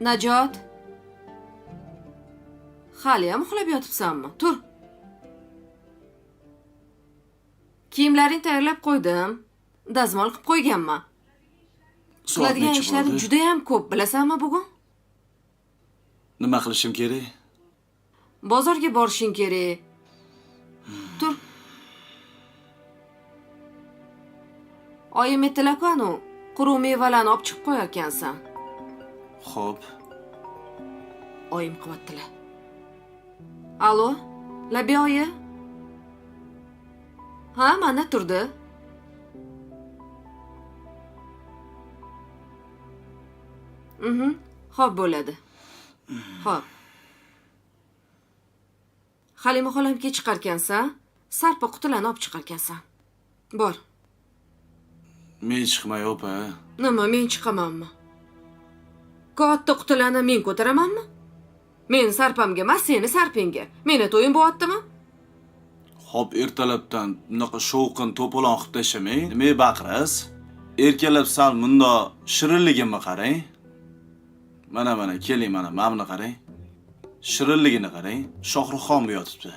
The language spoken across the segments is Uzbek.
Najot. Haliyam uxlab yotibsanmi? Tur. Kiyimlaringni tayyorlab qo'ydim. Dazmol qilib qo'yganman. Qiladigan ishlarim juda ham ko'p, bilasanmi bugun? Nima qilishim kerak? Bozorga borishing kerak. Tur. Oyim aytdilar-ku, quruq mevalarni olib chiqib qo'yar ekansan. Xo'p. Oyim qilyaptilar. Alo, Labiya oyi? Ha, mana turdi. Xo'p bo'ladi. Xo'p. Halima xolamga chiqarkansan, sarpa qutilarni olib chiqarkansan. Bor. Men chiqmay opa. Nima, men chiqamanmi? Katta qutilarni men ko'taramanmi? Men sarpamga emas, seni sarpingga. Meni to'yim bo'lyaptimi? Xo'p, ertalabdan bunaqa shovqin to'polon qilib tashamang. Nima baqirasiz? Erkalab sal bunda shirinligimni qarang. Mana keling, mana qarang. Shirinligini qarang. Shohruxxon bu yotibdi.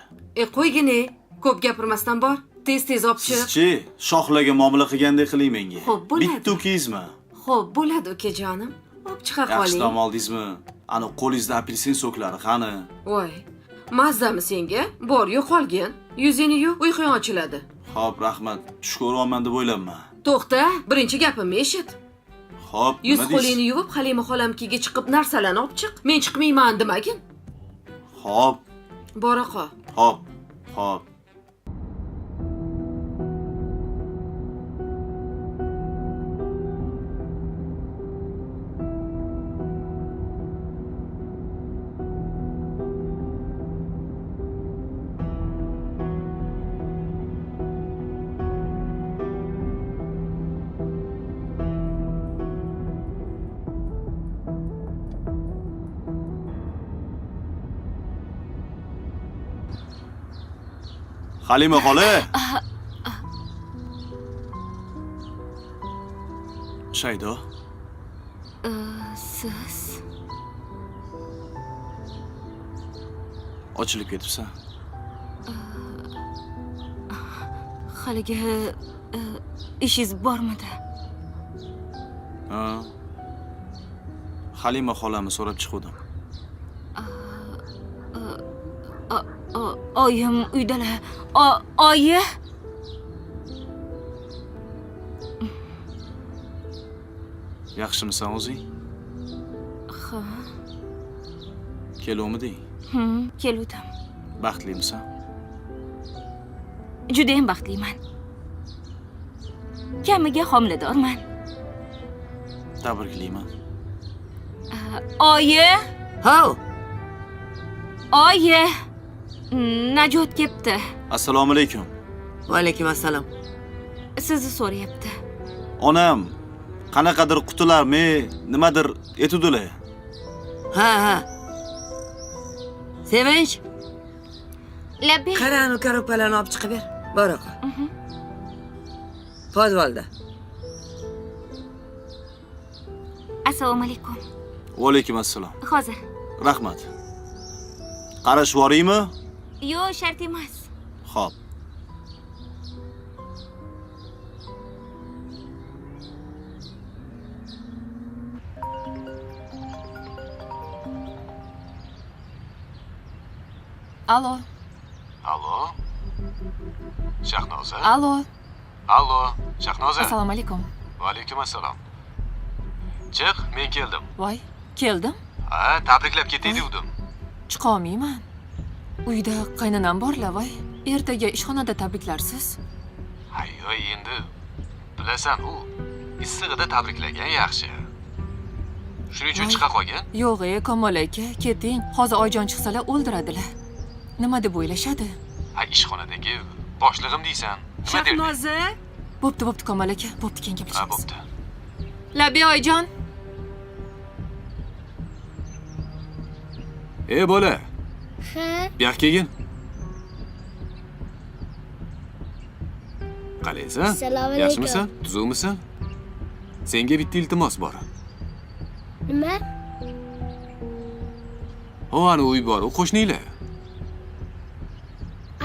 Qo'ygini, ko'p gapirmasdan bor. Tez olib chiq. Sizchi shohlarga muomala qilgandek qiling menga. Xo'p, bo'ladi. Bitta ukizmi? Xo'p, bo'ladi ukajonim. Olib chiqa qoling. Yaxshi dam oldingizmi? Ana qo'lingizda apelsin so'klari qani? Voy. Mazzami senga? Bor, yo'qolgin. Yuzingni yo'q, uyqung ochiladi. Xo'p, rahmat. Tush ko'ryapman deb o'ylamma. To'xta, birinchi gapimni eshit. Xo'p, yuz qo'lingni yuvib, Halima xolamkiga chiqib narsalarni olib chiq. Men chiqmayman demagin. Xo'p. Bora qol. Xo'p. Halima xola. Shaydo. Siz Ochilib ketibsan. haligi ishingiz bormidi? Ha. Halima xolamni so'rab chiqdim. Oyim uydalar. Oyi? Yaxshimisan o'zing? Ha. Keluvmiding? Keluvdim. Baxtlimisan? Juda ham baxtliman. Kamiga homiladorman. Tabriklayman. Oyi? Ho. Oyi. Najot kelibdi. Assalomu alaykum. Va alaykum assalom. Sizni so'rayapti. Onam qanaqadir qutilar nimadir etuvdilar. Ha. Sevinch. Labbi. Qarani karopalarni olib chiqib ber. Bora qol. Podvalda. Assalomu alaykum. Va alaykum assalom. Hozir. Rahmat. Qarash boraymi? Yo'q, shart emas. Xo'p. Alo. Shahnoza. Alo. Shahnoza. Assalomu alaykum. Va alaykum assalom. Chiq, men keldim. Voy, keldim. Ha, tabriklab ketay devdim. Chiqa olmayman. Uyda qaynonam borlar, voy. Ertaga ishxonada tabriklarsiz. Hayyo, endi bilasan, u issig'ida tabriklagan yaxshi. Shuning uchun chiqa qolgan. Yo'q, Kamol aka, keting. Hozir oyjon chiqsalar o'ldiradilar. Nima deb o'ylashadi? Ha, ishxonadagi boshlig'im deysan. Nima derdi? Shahnoza. Bo'pti, Kamol aka. Bo'pti, keyin Ha, gaplashamiz. bo'pti. Labiya oyjon. Bola. Ha? Bu yoqqa kelgin. Qalaysan? Assalomu alaykum. Yaxshimisan? Tuzukmisan? Senga bitta iltimos bor. Nima? O ani uy bor, u qo'shninglar.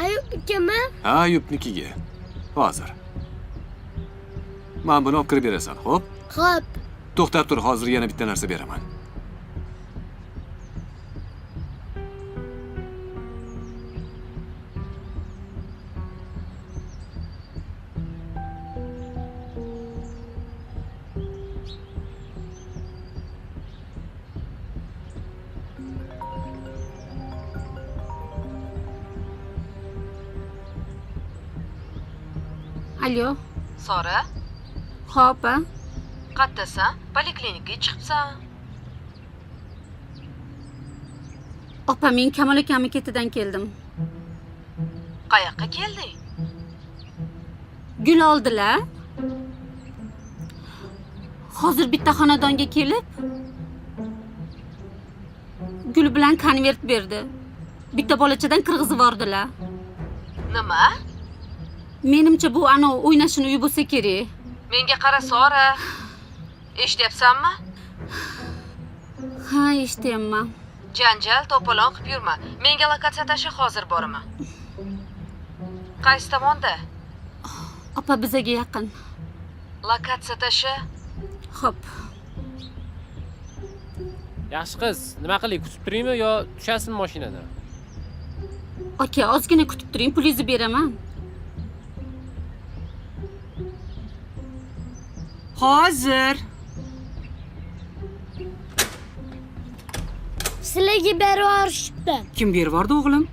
Ayub ukami? Ha, Ayubnikiga. Hozir. Men buni olib kirib berasan, xo'p? Xo'p. To'xtab tur, hozir yana bitta narsa beraman. Alo. Sora, Xo'p. qayerdasan? Poliklinikaga chiqibsan. Opa, men Kamol akami ketidan keldim. Qayoqqa kelding? Gul oldilar. Hozir bitta xonadonga kelib gul bilan konvert berdi. Bitta bolachadan kirg'izib yordilar. Nima? Menimcha bu ana o'ynashini uyi bo'lsa kerak. Menga qara Sora. Eshityapsanmi? Ha, eshityapman. Janjal to'polon qilib yurma. Menga lokatsiya tashi hozir boraman. Qaysi tomonda? Opa, bizaga yaqin. Lokatsiya tashi. Xo'p. Yaxshi qiz, nima qilay, kutib turaymi yo tushasizmi mashinadan? Aka, ozgina kutib turing, pulingizni beraman. Hozir. Sizlarga berib yuborishibdi. Kim berib yubordi o'g'lim?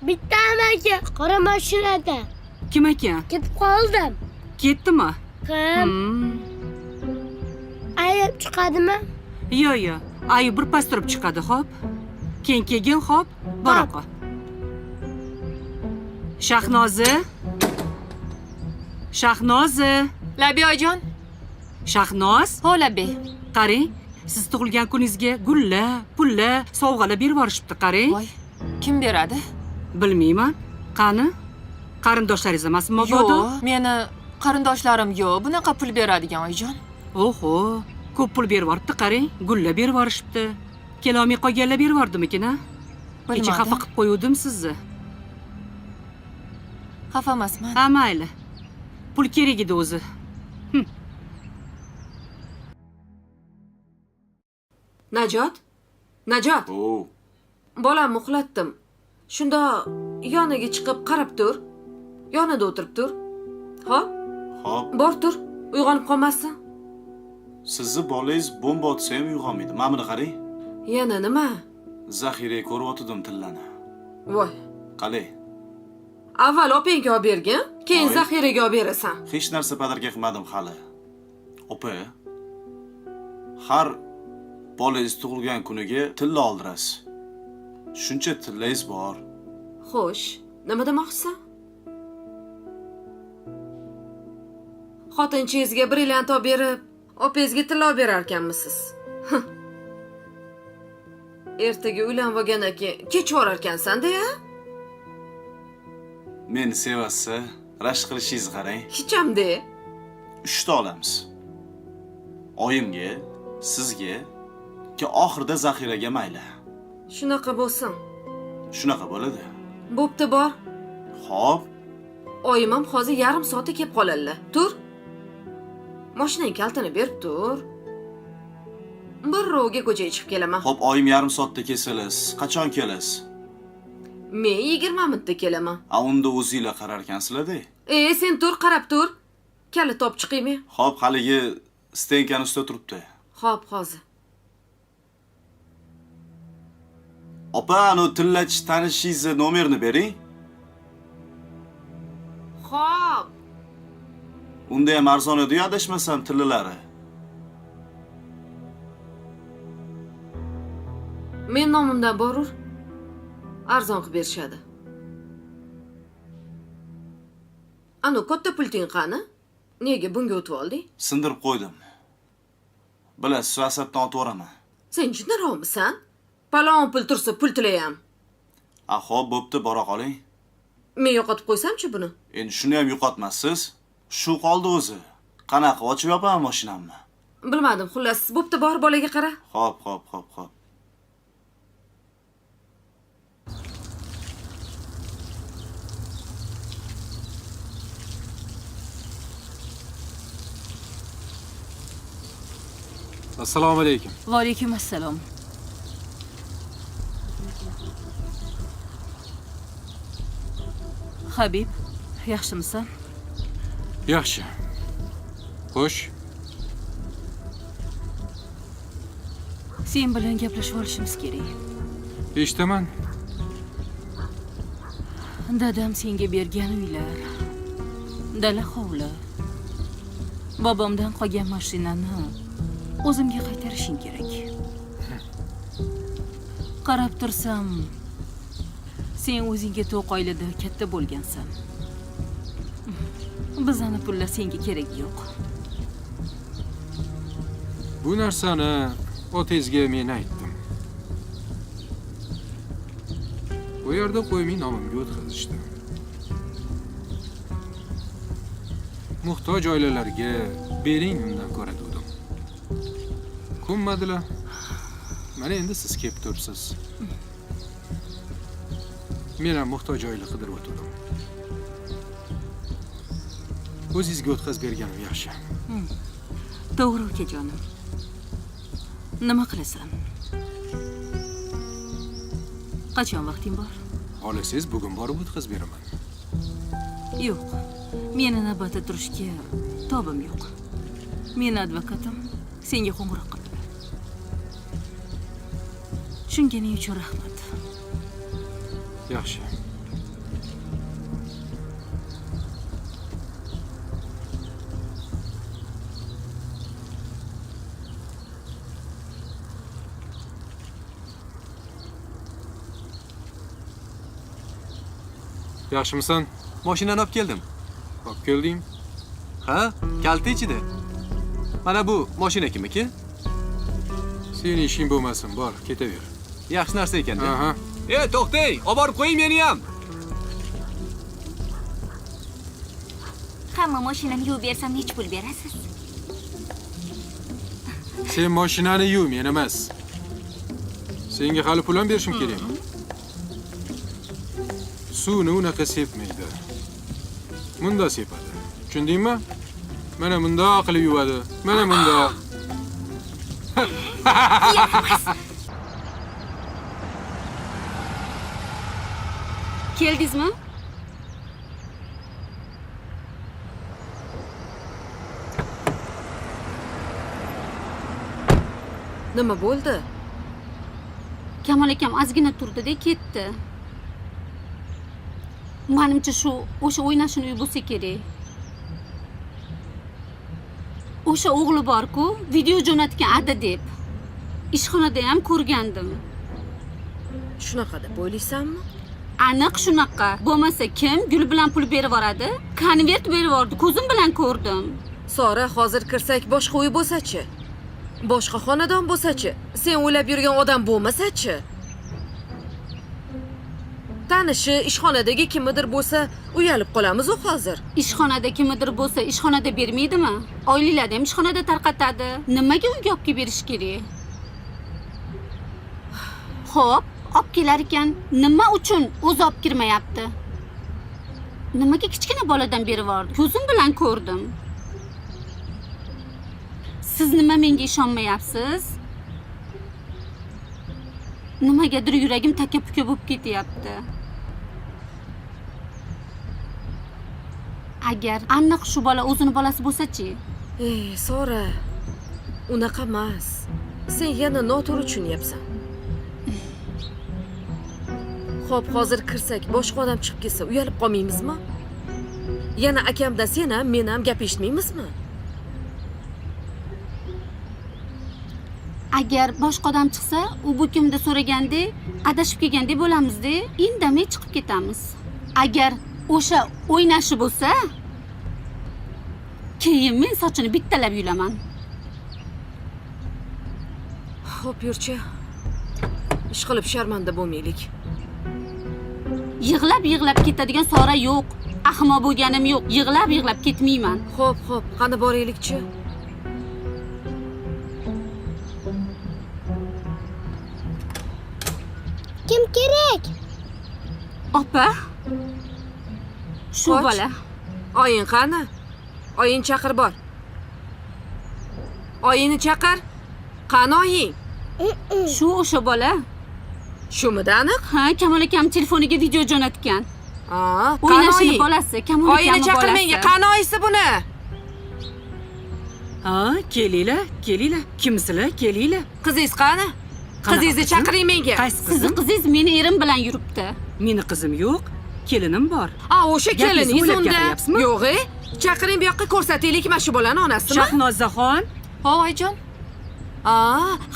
Bitta amaki qora mashinada. Kim ekan? Ketib qoldim. Ketdimi? Kim? Ayib chiqadimi? Yo. Ayub bir pas turib chiqadi, xo'p. Keyin kelgin, xo'p. Bora qol. Shahnozi. Labi oyijon. Shahnoz, Ho, Labi. qarang. Siz tug'ilgan kuningizga gullar, pullar, sovg'alar berib yuborishibdi, qarang. Voy, kim beradi? Bilmayman. Qani? Qarindoshlaringiz emasmi mabodo? Yo'q, meni qarindoshlarim yo'q. Bunaqa pul beradigan oyijon. Oho, ko'p pul berib yuboribdi, qarang. Gullar berib yuborishibdi. Kelolmay qolganlar berib yubordimikin-a? Kecha xafa qilib qo'yuvdim sizni. Xafa emasman. Ha, mayli. Pul kerak edi o'zi. Najot. O, Bolamni uxlatdim. Shunda yoniga chiqib qarab tur. Yonida o'tirib tur. Xo'p, xo'p. bor tur. Uyg'onib qolmasin. Sizni bolangiz bomba otsa ham uyg'onmaydi. Mana buni qarang. Yana nima? Zaxiraga ko'ryotdim tillani. Voy. Qalay? Avval opangga olib bergin, keyin Voy. zaxiraga olib berasan. Hech narsa padarga qilmadim hali. Opa, har bolangiz tug'ilgan kuniga tilla oldirasiz. Shuncha tillangiz bor. Xo'sh, nima demoqchisan? Xotinchangizga brilliant olib berib, opangizga tilla olib berar ekanmisiz? Ertaga uylanib olgandan keyin kech yuborar ekansan-da-ya? Meni sevasiz, rashk qilishingizni qarang. Hech ham-da. 3 ta olamiz. Oyimga, sizga, ki oxirida zaxiraga mayli. Shunaqa bo'lsin. Shunaqa bo'ladi. Bo'pti, bor. Xo'p, Oyim ham hozir yarim soatda kelib qoladilar. Tur. Mashinang kaltini berib tur. Bir rovga ko'chaga chiqib kelaman. xo'p, oyim yarim soatda kelsangiz, qachon kelasiz? Men 20 minutda kelaman. A unda o'zingizlar qarar ekansizlar-da. Sen tur, qarab tur. Kalit topib chiqaymi? Xo'p, haligi stenkani ustida turibdi. Xo'p, hozir. Opa, anu tillachish tanishingizni nomerini bering. Xo'p. Unda ham arzon edi-yu, adashmasam tillalari. Men nomimdan borur. Arzon qilib berishadi. Anu katta pulting qani? Nega bunga o'tib olding? Sindirib qo'ydim. Bilasiz, asabdan otib o'raman. Sen jinniroqmisan? Palon pul tursa pul tilayam. Xo'p, bo'pti, bora qoling. Men yo'qotib qo'ysam-chi buni? Endi shuni ham yo'qotmassiz. Shu qoldi o'zi. Qanaqa ochib yopaman mashinamni? Bilmadim, xullas, bo'pti, bor bolaga qara. Xo'p. Assalomu alaykum. Va alaykum assalom. Habib, yaxshimisan? Yaxshi. Xo'sh, Sen bilan gaplashib olishimiz kerak. eshitaman. Dadam senga bergan uylar, dala hovli, bobomdan qolgan mashinani o'zimga qaytarishing kerak. Qarab tursam, sen o'zingga to'q oilada katta bo'lgansan. Bizani pullar senga kerak yo'q. Bu narsani otangizga men aytdim. Bu yerda qo'ymay nomimga o'tkazishdi. Muhtoj oilalarga bering undan ko'ra dedim. Ko'nmadilar. Mana endi siz kelib turibsiz. Men ham muhtoj oila qidirib o'tdim. O'zingizga o'tkazib berganim yaxshi. To'g'ri ukajonim. Nima qilasan? Qachon vaqting bor? Xohlasangiz bugun borib o'tkazib beraman. Yo'q. Meni navbatda turishga tobim yo'q. Meni advokatim senga qo'ng'iroq qildi. Tushunganing uchun rahmat. Yaxshi. Yaxshimisan? Mashinani olib keldim. Olib kelding? Ha? Kalta ichida. Mana bu mashina kimniki? Sening ishing bo'lmasin, bor, ketaver. Yaxshi narsa ekan-da. Aha. To'xtang, olib borib qo'ying meni ham. Hamma mashinani yuvib bersam nech pul berasiz? Sen mashinani yuv, men emas. Senga hali pul ham berishim kerak. Suvni unaqa sepmaydi. Bunda sepadi. Tushundingmi? Mana bunda qilib yuvadi. Mana bunda. Keldingizmi? Nima bo'ldi? Kamol akam ozgina turdi-da ketdi. Menimcha shu o'sha o'ynashini uy bo'lsa kerak. O'sha o'g'li bor-ku, video jo'natgan Ada deb. Ishxonada ham ko'rgandim. Shunaqa deb o'ylaysanmi? Aniq shunaqa. Bo'lmasa kim gul bilan pul berib yuboradi? Konvert berib yubordi, ko'zim bilan ko'rdim. Sora, hozir kirsak boshqa uy bo'lsa-chi? Boshqa xonadon bo'lsa-chi? Sen o'ylab yurgan odam bo'lmasa-chi? Tanishi ishxonadagi kimdir bo'lsa, uyalib qolamiz-ku hozir. Ishxonada kimdir bo'lsa, ishxonada bermaydimi? Oilalarda ham ishxonada tarqatadi. Nimaga uyga olib kelib berish kerak? Xo'p, olib kelar ekan, nima uchun o'zi olib kirmayapti? Nimaga kichkina boladan berib yubordi? Ko'zim bilan ko'rdim. Siz nima menga ishonmayapsiz? Nimagadir yuragim taka-puka bo'lib ketyapti. Agar aniq shu bola o'zini bolasi bo'lsa-chi? Sora, unaqa emas. Sen yana noto'g'ri tushunyapsan. Xo'p, hozir kirsak, boshqa odam chiqib kelsa, uyalib qolmaymizmi? Yana akamda sen ham, men ham gap eshitmaymizmi? Agar boshqa odam chiqsa, u bu kimda so'raganda, adashib kelgandek bo'lamiz-da, indamay chiqib ketamiz. Agar o'sha o'ynashi bo'lsa, keyin men sochini bittalab yulaman. Xo'p, yurchi. Ish qilib sharmanda bo'lmaylik. Yig'lab ketadigan Sora yo'q. Ahmoq bo'lganim yo'q. Yig'lab ketmayman. Xo'p, qani boraylik-chi. Kim kerak? Opa. Shu Qoch. bola. Oying qani? Oying chaqir bor. Oyingni chaqir. Qanoying? Shu o'sha bola. Shumidi aniq? Ha, Kamol akam telefoniga video jo'natgan. O'ynashini Qanoyi? bolasi, Kamol Oyini akamning chaqir bolasi. menga, qanoyisi buni? Ha, kelinglar, kelinglar. Kimsizlar? Kelinglar. Qizingiz qani? Qizingizni qizim? chaqiring menga. Qaysi Sizni qizim? qizingiz meni erim bilan yuribdi. Meni qizim yo'q, kelinim bor. O'sha Gapingizni keliningiz o'ylab unda. gapiryapsizmi? Yo'q-e. Chaqiring bu yoqqa ko'rsataylik, mana shu bolani onasimi? Shahnozaxon, ho oyijon,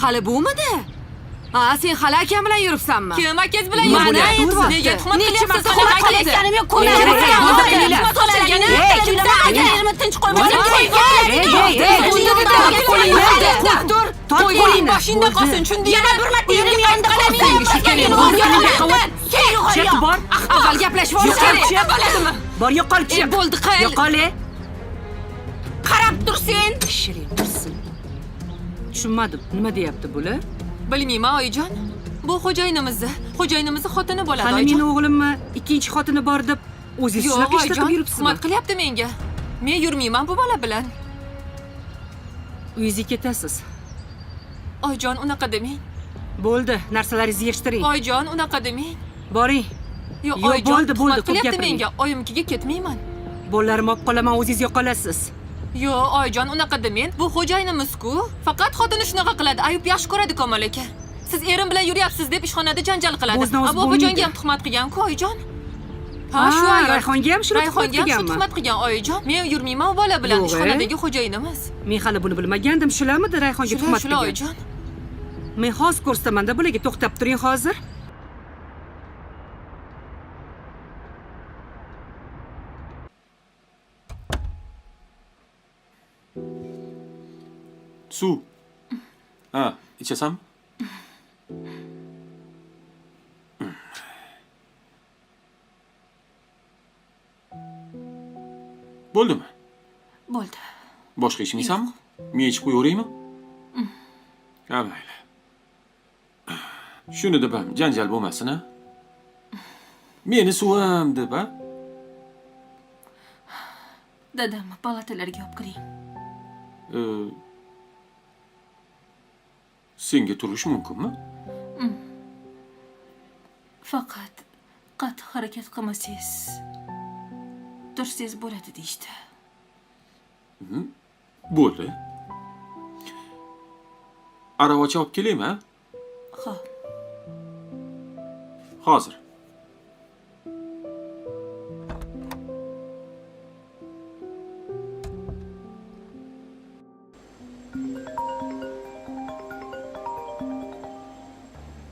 Hali bumidi? Sen hali akam bilan yuribsanmi? kim akangiz bilan Mana yuribdi? aytyapti. Nega tuhmat Nega qilyapsiz? tuhmat Qanaqa qilyapsiz? qilyapsiz? Yo'q, ko'radi. tinch qo'ymasam Qo'ying boshingda qolsin, tushundingmi? Yana bir marta erim yonida chek bor. Avval gaplashib olish kerak. Bo'ladimi? Bor yo'qolib chek. Bo'ldi, qayl. Yo'qol. qarab tursin. Shirin tursin. Tushunmadim. Nima deyapti bular? Bilmayman oyijon. Bu xo'jayinimizni xotini bo'ladi Hali oyijon. meni o'g'limmi ikkinchi xotini bor deb o'zingiz Yo'q shunaqa oyijon, ishlatib yuribsizmi? tuhmat qilyapti menga. Men yurmayman bu bola bilan. Uyingizga ketasiz. Oyijon, unaqa demang. Bo'ldi, narsalaringizni yig'ishtiring. Oyijon, unaqa demang. Boring. Yo'q, Yo'q, oyijon, bo'ldi, tuhmat ko'p qilyapti gapiring. menga. Oyimnikiga ketmayman. Bolalarimni olib qolaman, o'zingiz yo'qolasiz. Yo'q, oyijon, unaqa demang. Bu xo'jayinimiz-ku. Faqat xotini shunaqa qiladi. Ayub yaxshi ko'radi Kamol aka. Siz erim bilan yuryapsiz deb ishxonada janjal qiladi. O'zdan o'zi Abobojonga bo'lmaydi. ham tuhmat qilgan-ku oyijon. Ha, Ha, shu ayol. Rayhonga ham shuni tuhmat Rayhonga ham shu qilganmi? tuhmat qilgan oyijon. Men yurmayman u bola bilan, Yo'q, ishxonadagi xo'jayinimiz. Men hali buni bilmagandim. Shularmidi Rayhonga tuhmat Shular qilgan? oyijon. Men hozir ko'rsatamanda bularga to'xtab turing hozir. Suv. Ha, ichasanmi? Bo'ldimi? Bo'ldi. Boshqa ichmaysanmi? Men ichib qo'yaveraymi? Ha, mayli. Shuni deb ham janjal bo'lmasin, ha? Meni suvim deb, ha? Dadam palatalarga olib kiring. Senga turish mumkinmi? Faqat qattiq harakat qilmasangiz, tursangiz bo'ladi deyishdi. Bo'ldi. Aravacha olib kelaymi, ha? Xo'p. Hozir.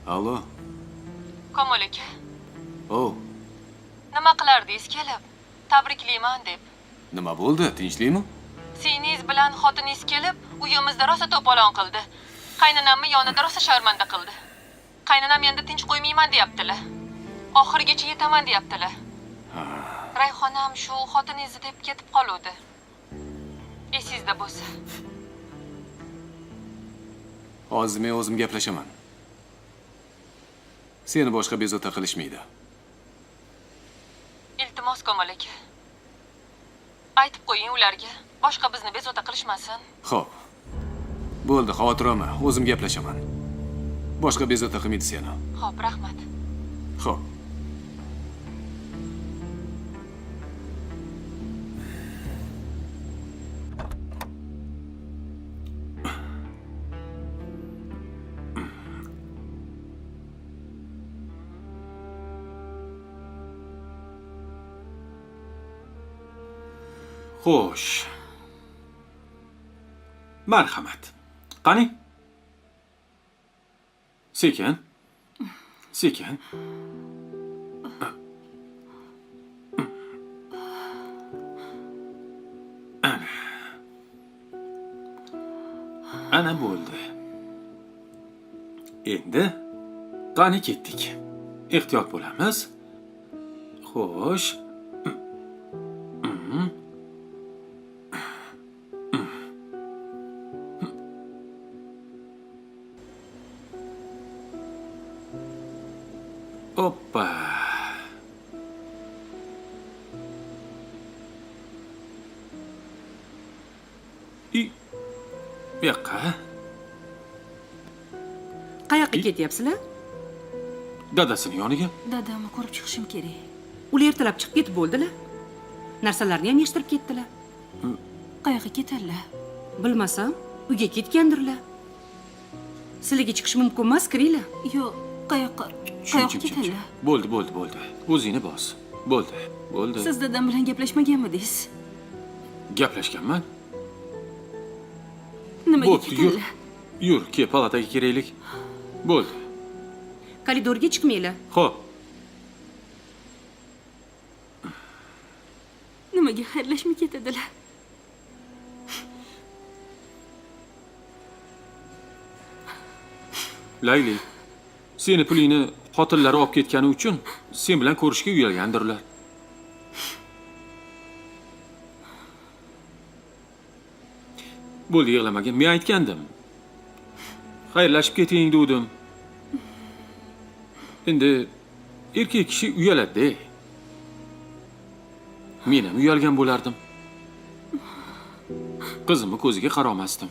Allo. Kamol aka, Oh, nima qilardingiz kelib? Tabriklayman deb. nima bo'ldi? Tinchlikmi? Singlingiz bilan xotiningiz kelib, uyimizda rosa to'polon qildi. Qaynonamni yonida rosa sharmanda qildi. Qaynonam endi tinch qo'ymayman deyaptilar. Oxirigacha yetaman deyaptilar. Rayhonam shu xotiningizni deb ketib qoluvdi. Esingizda bo'lsa. Hozir men o'zim gaplashaman. Seni boshqa bezovta qilishmaydi. Iltimos Kamol aka. Aytib qo'ying ularga. Boshqa bizni bezovta qilishmasin. Xo'p. Bo'ldi, xavotir olma. O'zim gaplashaman. Boshqa bezovta qilmaydi seni. Xo'p, rahmat. Xo'p. Xo'sh. Marhamat. Qani? Sekin. Sekin. Ana bo'ldi. Endi qani ketdik. Ehtiyot bo'lamiz. Xo'sh. Oppa. Bu yoqqa. Qayoqqa ketyapsizlar? Dadasini yoniga. Dadamni ko'rib chiqishim kerak. Ular ertalab chiqib ketib bo'ldilar. Narsalarni ham yig'ishtirib ketdilar. Qayoqqa ketadilar? Bilmasam, uyga ketgandirlar. Sizlarga chiqish mumkin emas, kiringlar. Yo'q, qayoqqa ketadilar? Bo'ldi. O'zingni bos. Bo'ldi. Siz dadam bilan gaplashmaganmidingiz? Gaplashganman. Nimaga Bo'pti, ketadilar? Yur, ke palataga kiraylik. Bo'ldi. Koridorga chiqmanglar. Xo'p. Nimaga xayrlashmay ketadilar? Layli, seni pulingni xotinlari olib ketgani uchun sen bilan ko'rishga uyalgandirlar. Bo'ldi, yig'lamagin. Men aytgandim. Xayrlashib keting dedim. Endi erkak kishi uyaladi-da. Men ham uyalgan bo'lardim. Qizimni ko'ziga qaramasdim.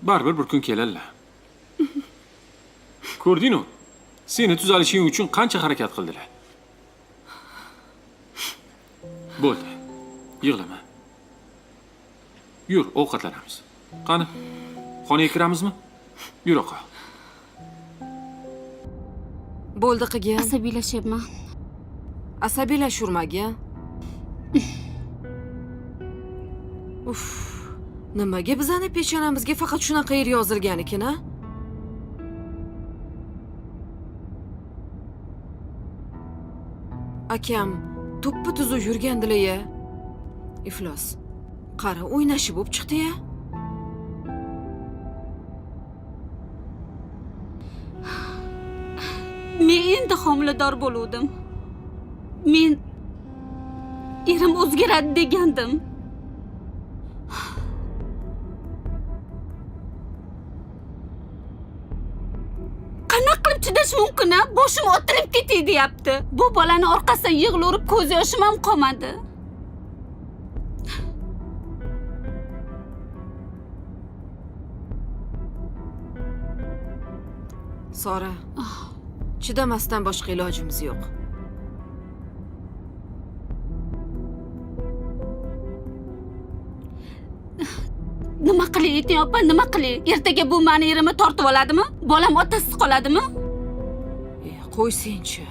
Baribir bir kun keladilar. Ko'rding-ku? Seni tuzalishing uchun qancha harakat qildilar. Bo'ldi. Yig'lama. Yur, ovqatlanamiz. Qani? Xonaga kiramizmi? Yur oqa. Bo'ldi qilgan. Asabiylashyapman. Asabiylashurmagin. Uf. Nimaga bizani peshonamizga faqat shunaqa yer yozilgan ekan-a? Akam tuppa-tuzuq yurgandilar-ya. Iflos. Qara, o'ynashi bo'lib chiqdi-ya. Men endi homilador bo'ldim. Men erim o'zgaradi degandim. Qanaqa qilib chidash mumkin-a? Boshim otilib ketay deyapti. Bu bolani orqasidan yig'laverib ko'z yoshim ham qolmadi. Sora. Chidamasdan boshqa ilojimiz yo'q. Nima qilay, ayting opa, nima qilay? Ertaga bu meni erimni tortib oladimi? Bolam otasiz qoladimi? Qo'y-senchi.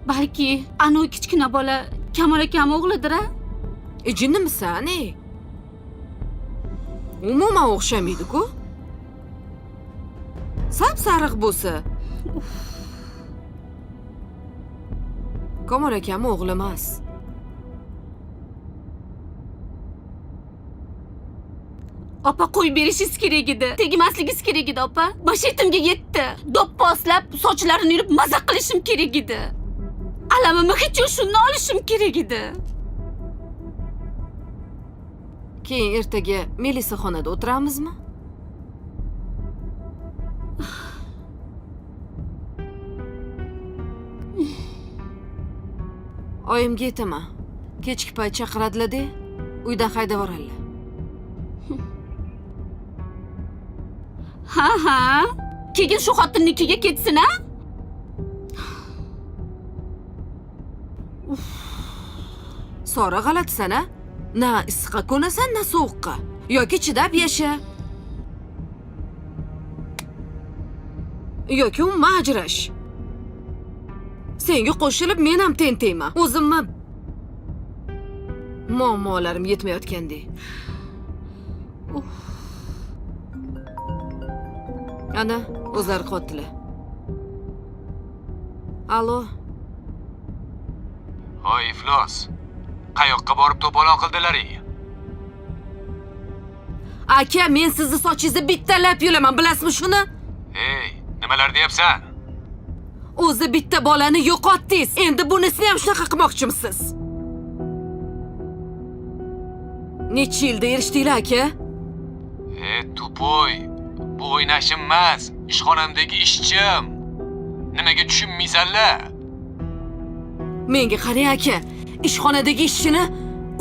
Balki anu kichkina bola Kamol akam o'g'lidir-a? Jinnimisan, Umuman o'xshamaydi-ku. Sap-sariq bo'lsa. Kamol akam o'g'li emas. Opa, qo'yib berishingiz kerak edi. Tegmasligingiz kerak edi, opa. Bashetimga yetdi. Do'pposlab sochlarini yurib maza qilishim kerak edi. Alamimni hech yo'shimni olishim kerak edi. Keyin ertaga Melisa xonada o'tiramizmi? Oyimga aytaman. Kechki payt chaqiradilar-da, uydan haydab yuboradilar. Ha. Keyin shu xotinnikiga ketsin-a? Sora, g'alatisan-a? Na issiqqa ko'nasan, na sovuqqa. Yoki chidab yasha. Yoki umuman ajrash. Senga qo'shilib men ham tentayman. O'zimni muammolarim yetmayotgandek. Ana, o'zlari qotdilar. Alo. Hoy, iflos. Qayoqqa borib to'polon qildilaring? Aka, men sizni sochingizni bittalab yulaman, bilasizmi shuni? Hey, nimalar deyapsan? O'zi bitta bolani yo'qotdingiz. Endi bunisini ham shunaqa qilmoqchimisiz? Necha yilda erishdinglar, aka? Tupoy. Bu o'ynashim emas, ishxonamdagi ishchim. Nimaga tushunmaysanlar? Menga qarang, aka. Ishxonadagi ishchini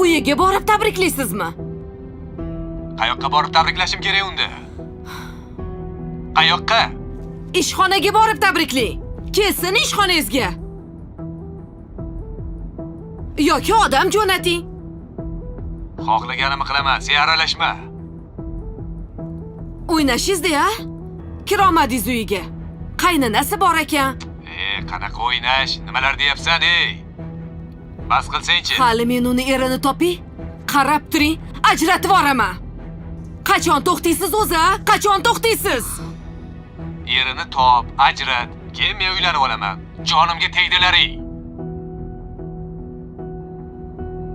Uyiga borib tabriklaysizmi? Qayoqqa borib tabriklashim kerak unda? Qayoqqa? Ishxonaga borib tabriklang. Kelsin ishxonangizga. Yoki odam jo'nating. Xohlaganimni qilaman, sen aralashma. O'ynashingiz-da, kiromadingiz uyiga. Qaynonasi bor ekan. Qanaqa o'ynash? Nimalar deyapsan, ey? Bas qilsang-chi. Hali men uni erini toping. Qarab turing, ajratib yuboraman. Qachon to'xtaysiz o'zi? Qachon to'xtaysiz? Erini top, ajrat. Keyin men uylanib olaman. Jonimga tegdilaring.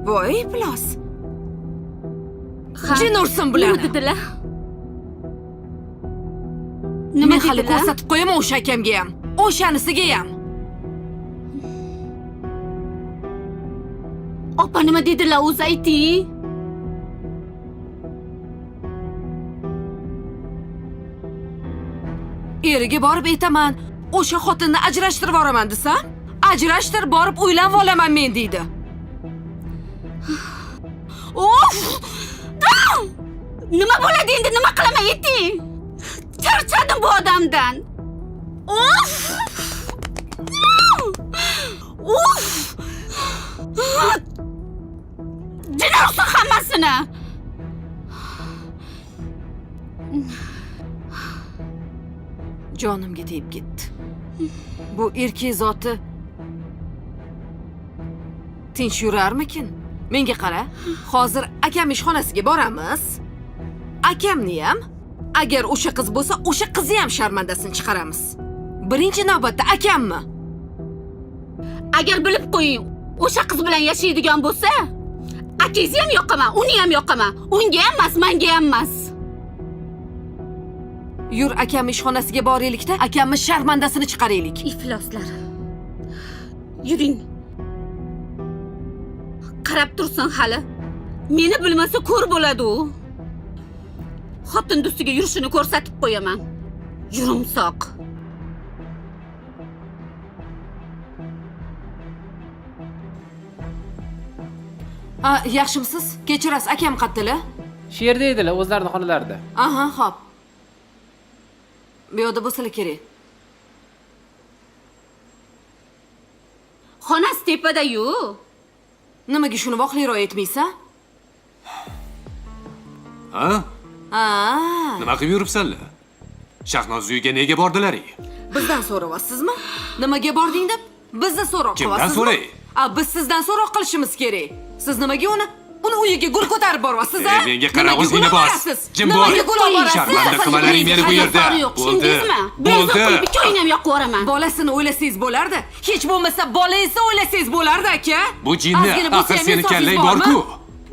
Voy, plos. Jin ursin bularni. Nima dedilar? Men hali ko'rsatib qo'yaman o'sha akamga ham, o'shanisiga ham. Opa nima dedilar o'zi ayting? Eriga borib aytaman, o'sha xotinni ajrashtirib yuboraman desam, ajrashtir borib uylanib olaman men deydi. Of! Nima bo'ladi endi? Nima qilaman ayting? Charchadim bu odamdan. Of! Of! Jin ursin hammasini. Jonimga tegib ketdi. Bu erkak zoti tinch yurarmikin? Menga qara, hozir akam ishxonasiga boramiz. Akamni ham, agar o'sha qiz bo'lsa, o'sha qizni ham sharmandasini chiqaramiz. Birinchi navbatda akammi? Agar bilib qo'ying, o'sha qiz bilan yashaydigan bo'lsa, akangizni ham yoqaman, uni ham yoqaman. Unga ham emas, menga ham emas. Yur akam ishxonasiga boraylik-da, akamni sharmandasini chiqaraylik. Ifloslar. Yuring. Qarab tursin hali. Meni bilmasa ko'r bo'ladi u. Xotin do'stiga yurishini ko'rsatib qo'yaman. Yurumsoq. Yaxshimisiz? Kechirasiz, akam qayerdalar? Shu yerda edilar, o'zlarining xonalarida. Aha, xo'p. Bu yerda bo'lsalar kerak. Xonasi tepada-yu. Nimaga shuni voqliroq aytmaysan? Ha? Ha. Nima qilib yuribsanlar? Shahnoz uyiga nega bordilaring? Bizdan so'rayapsizmi? Nimaga bording deb? Bizni so'roq Kimdan qilyapsizmi? so'ray? Biz sizdan so'roq qilishimiz kerak. Siz nimaga uni uyiga gul ko'tarib boryapsiz, a? Menga qara, o'zingni bos. Jim bor. Nimaga gul olib borasiz? Sharmanda qilmalaring meni bu yerda. Bo'ldi. Bo'ldi. Bitta o'yin ham yoqib yuboraman. Bolasini o'ylasangiz bo'lardi. Hech bo'lmasa bolangizni o'ylasangiz bo'lardi, aka. Bu jinni, axir seni kallang bor-ku.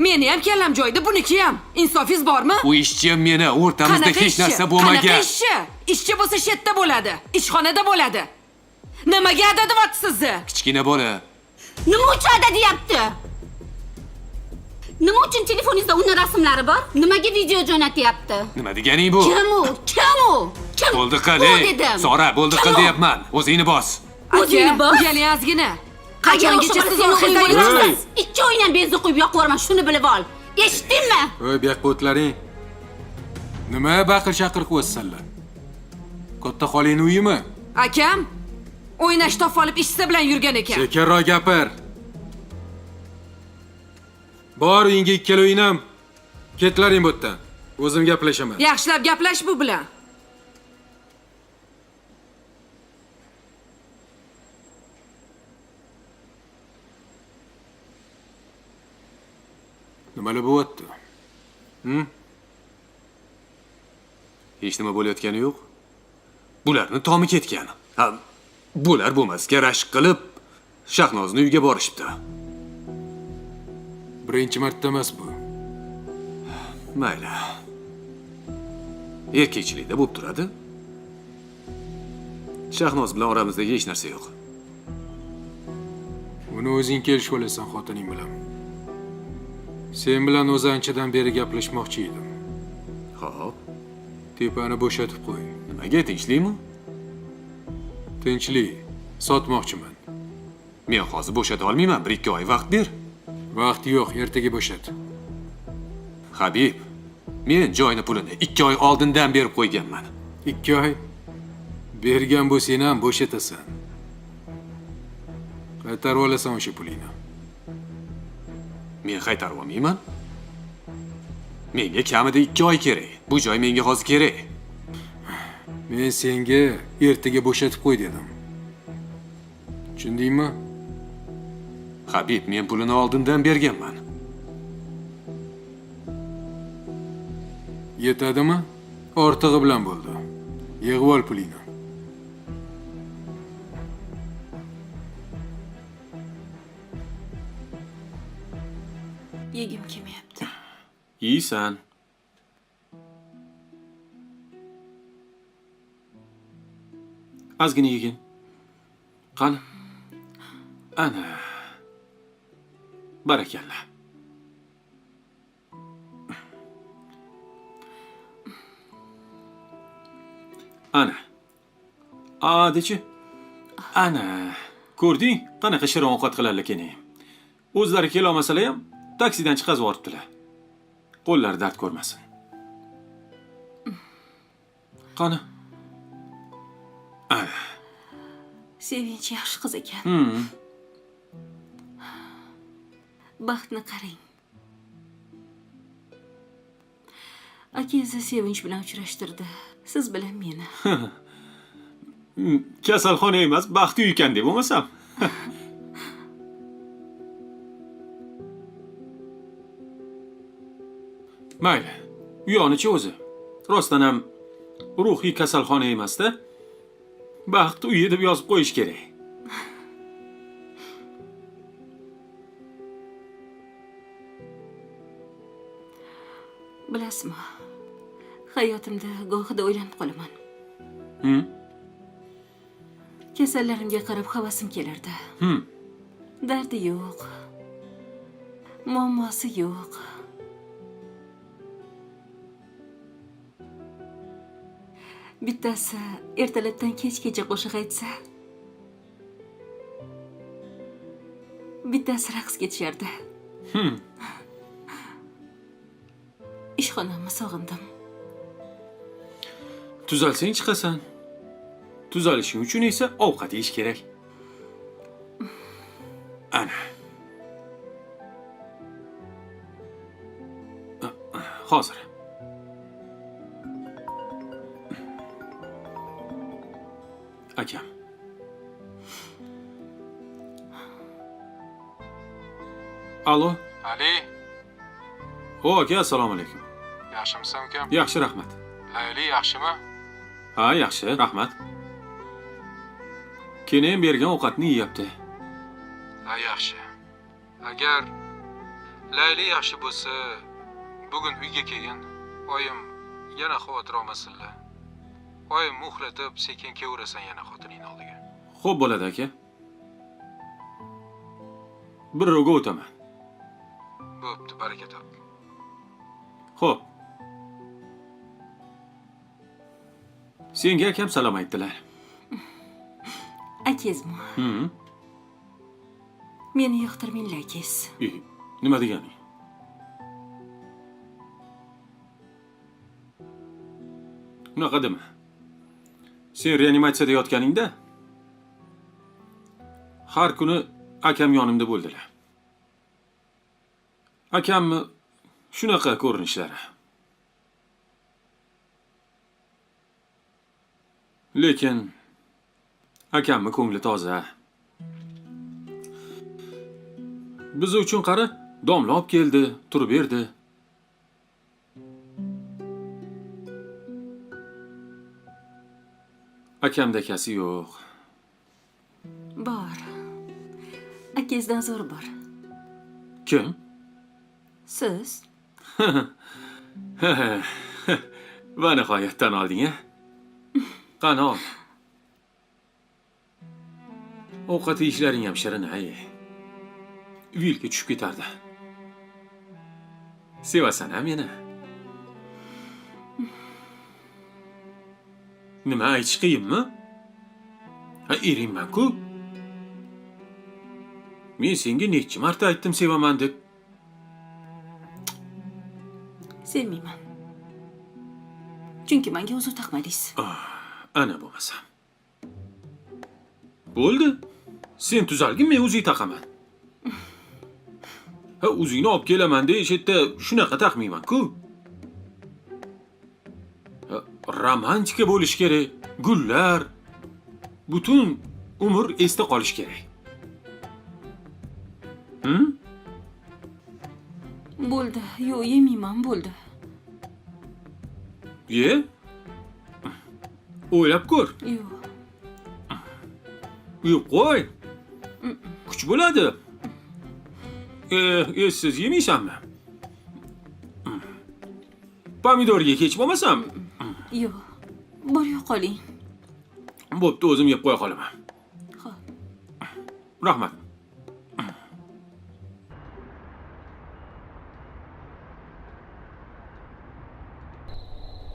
Meni ham kallam joyida, buniki ham. Insofingiz bormi? U ishchi meni, o'rtamizda hech narsa bo'lmagan. Qanaqa ishchi? Ishchi bo'lsa shu yerda bo'ladi, ishxonada bo'ladi. Nimaga adatyapsiz sizni? Kichkina bola. Nima uchun adadiyapti? Nima uchun telefoningizda uni rasmlari bor? Nimaga video jo'natyapti? Nima deganing bu? Kim u? Kim u? Kim? Bo'ldi qil, Sora, bo'ldi qil deyapman. O'zingni bos. O'zingni bos. Uyali ozgina. Qachongacha siz o'xshaysiz? Ikki o'yindan benzin quyib yoqib yuboraman, shuni bilib ol. Eshitdingmi? Voy, bu yoqqa o'tlaring. Nima baqir-chaqir qilyapsanlar? Katta xolingni uyimi? Akam o'ynash topib olib ishchi bilan yurgan ekan. Sekinroq gapir. Bor uyingga ikkaloying ham. Ketlaring bu yerdan. O'zim gaplashaman. Yaxshilab gaplash bu bilan. Nimalar bo'lyapti? Hech nima bo'layotgani yo'q. Bularni tomi ketgan. Bular bo'lmasga rashk qilib Shahnozni uyiga borishibdi. Birinchi marta emas bu. Mayli. Erkakchilikda bo'lib turadi. Shahnoz bilan oramizdagi hech narsa yo'q. Uni o'zing kelishib olasan xotining bilan. Sen bilan o'zi anchadan beri gaplashmoqchi edim. Xo'p, Tepani bo'shatib qo'y. nimaga tinchlikmi? Tinchlik, sotmoqchiman. Men hozir bo'shata olmayman, 1-2 oy vaqt ber. Vaqti yo'q, ertaga bo'shat. Habib, men joyni pulini 2 oy oldindan berib qo'yganman. 2 oy bergan bo'lsang ham bo'shatasan. Qaytarib olasan o'sha pulingni. Men qaytarib olmayman. Menga kamida 2 oy kerak. Bu joy menga hozir kerak. Men senga ertaga bo'shatib qo'y dedim. Tushundingmi? Habib, men pulini oldindan berganman. Yetadimi? Ortig'i bilan bo'ldi. Yig'ib ol pulingni. Yegim kelmayapti. Yeysan. Ozgina yegin. Qani? Ana. Barakalla. Ana. Dechi. Ana. Ko'rding? Qanaqa shirin ovqat qilarlar keling. O'zlari kela olmasalar ham taksidan chiqazib yuboribdilar. Qo'llari dard ko'rmasin. Qani? Ana. Sevinch yaxshi qiz ekan. Baxtni qarang. Akangiz Sevinch bilan uchrashtirdi. Siz bilan meni. Kasalxona emas, baxti uy ekan deb bo'lmasam. Mayli. Uyonichi o'zi. Rostdan ham ruhiy kasalxona emas-da. Baxt uyi deb yozib qo'yish kerak. Bilasizmi? Hayotimda gohida o'ylanib qolaman. Kasallarimga qarab havasim kelardi. Dardi yo'q. Muammosi yo'q. Bittasi ertalabdan kechgacha qo'shiq aytsa, bittasi raqsga tushardi. Ishxonamni sog'indim. Tuzalsang chiqasan. Tuzalishing uchun esa ovqat yeyish kerak. Ana. Hozir. Akam. Alo. Ali, Aka, assalomu alaykum. yaxshimisan ukam? Yaxshi, rahmat. Layli yaxshimi? Ha, yaxshi, rahmat. Keyin bergan ovqatni yeyapti. Ha, yaxshi. Agar Layli yaxshi bo'lsa, bugun uyga kelgin. Oyim yana xavotir olmasinlar. Oyim muhlatib, sekin kelaversan yana xotining oldiga. Xo'p bo'ladi, aka. Bir ro'ga o'taman. Bo'pti, baraka top. Xo'p. Senga akam salom aytdilar. Akangizmi? Meni yoqtirmanglar, akangiz. Nima deganing? Unaqa dema. Sen reanimatsiyada yotganingda har kuni akam yonimda bo'ldilar. Akammi shunaqa ko'rinishlari. Lekin akammi ko'ngli toza. Biz uchun qara, domla olib keldi, turib berdi. Akamda akasi yo'q. Bor. Akangizdan zo'r bor. Kim? Siz? Va nihoyat tan olding-a? Qani ol. Ovqat yeyishlaring ham shirin, ay. Vilga tushib ketardi. Sevasan-a meni? Nima aytish qiyinmi? Ha, eringman-ku. Men senga necha marta aytdim sevaman deb. Sevmayman. Chunki menga uzr taqmadingiz. Ana bo'lmasa. Bo'ldi. Sen tuzalgin, men uzing taqaman. Ha, uzingni olib kelaman deyish yerda shunaqa taqmayman-ku. Romantika bo'lish kerak. Gullar butun umr esda qolish kerak. Bo'ldi. Yo'q, yemayman, bo'ldi. Ye. O'ylab ko'r. Yo'q. Yo'q, qo'y. Kuch bo'ladi. Siz yemaysanmi? Pomidorga kech bo'lmasam? Yo'q. Bor yo'q qoling. Bo'pti, o'zim yeb qo'ya qolaman. Xo'p. Rahmat.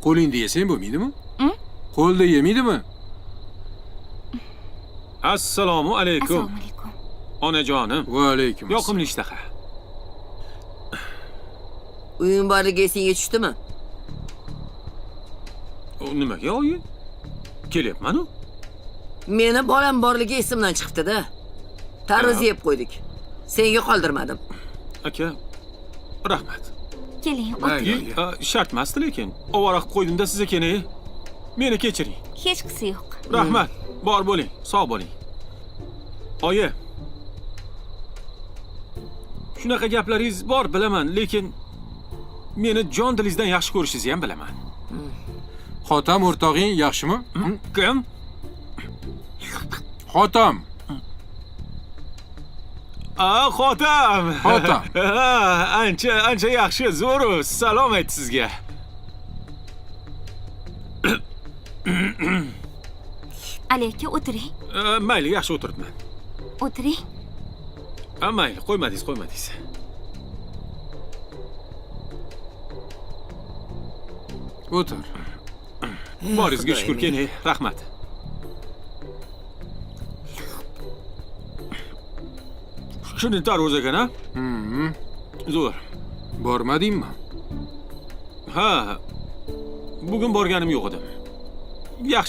Qo'lingda yesang bo'lmaydimi? Qo'lda yemaydimi? Assalomu alaykum. Assalomu alaykum. Onajonim. Va alaykum. Yoqimli ishtaha. Uying borligi esingga tushdimi? Nimaga oyi? Kelyapman-ku. Meni bolam borligi esimdan chiqibdi-da. Tarvuz yeb qo'ydik. Senga qoldirmadim. Aka, rahmat. Keling, Mayli. o'tiring. Shart emasdi lekin. Ovora qilib qo'ydim-da siz ekan-ey. Meni kechiring. Hech qisi yo'q. Rahmat. Bor bo'ling, sog' bo'ling. Oyi. Shunaqa gaplaringiz bor bilaman, lekin meni jon dilingizdan yaxshi ko'rishingizni ham bilaman. Xotam o'rtog'ing yaxshimi? Kim? Xotam. Xotam. Xotam. Ancha yaxshi, zo'r. Salom ayt sizga. Ali aka, o'tiring. Mayli, yaxshi o'tiribman. O'tiring. Mayli, qo'ymadingiz. O'tir. Boringizga shukur keling, rahmat. Shuni tarvuz ekan, ha? Zo'r. Bormadingmi? Ha. Bugun borganim yo'q edi. Yaxshi